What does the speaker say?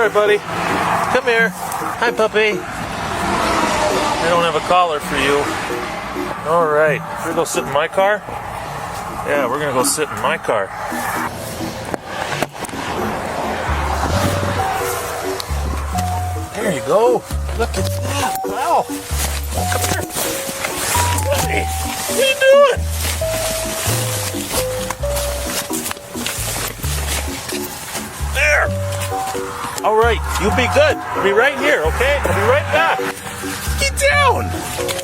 right, buddy. Come here. Hi, puppy. I don't have a collar for you. All right. We're going to go sit in my car? Yeah, we're going to go sit in my car. There you go. Look at that. Wow. Come here. Hey, what are you doing? There. All right. You be good. I'll be right here, okay? I'll be right back. Get down.